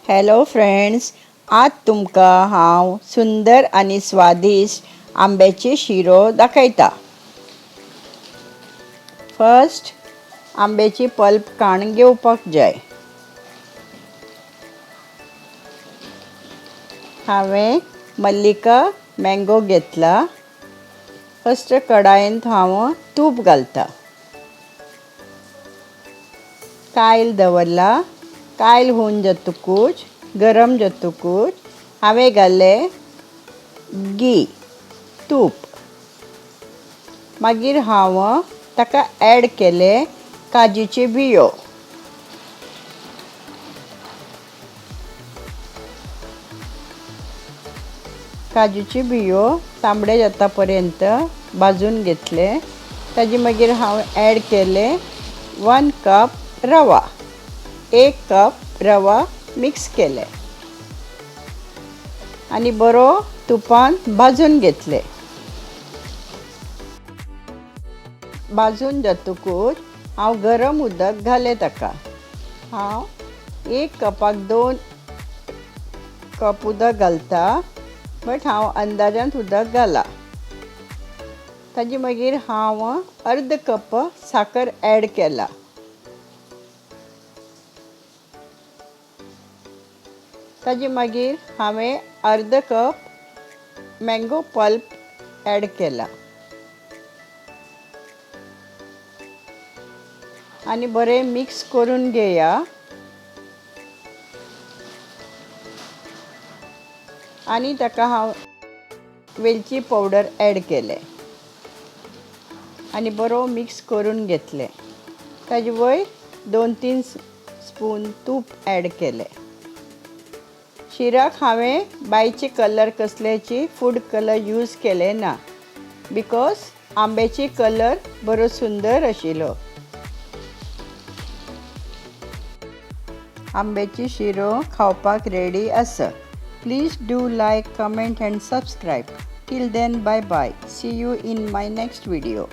Hello friends, आज तुमका हांव सुंदर आणि स्वादिष्ट आंब्याची शिरो दाखयता। फर्स्ट आंब्याची पल्प काडून घेवपाक जाय। हांवें मल्लिका मँगो घेतला। फर्स्ट कढायेंत हांव तूप घालता। कायल दवरला। कायल होऊन जातकूच गरम जातकूच हांवें घालें घी तूप। मागीर हांव ताका ॲड केले काजूचे बियो। काजूचे बियो तांबडे जाता पर्यंत भाजून घेतले। ताजे मागीर हांव ॲड केले 1 कप रवा। 1 कप रवा मिक्स केले आणि बरो तुपान भाजून घेतले। भाजून जातकूच हांव गरम उदक घालें ताका। हांव 1 कपाक 2 कप उदक घालता, बट हांव अंदाजान उदक घाला। ताजे मागीर हांव अर्द कप साकर ॲड केला। ताजे मागीर हांवें अर्द कप मँगो पल्प ॲड केला आणि बरें मिक्स करून घेया। आणि ताका हांव वेलची पावडर ॲड केले आणि बरो मिक्स करून घेतले। ताजे वयर 2-3 स्पून तूप ॲड केले। शिराक हांवें बायचे कलर कसल्याची फूड कलर यूज केले ना, बिकॉज आंब्याची कलर बरो सुंदर आशिल्लो। आंब्याची शिरो खावपाक रेडी आसा। Please do like, comment and subscribe. Till then, bye bye. See you in my next video.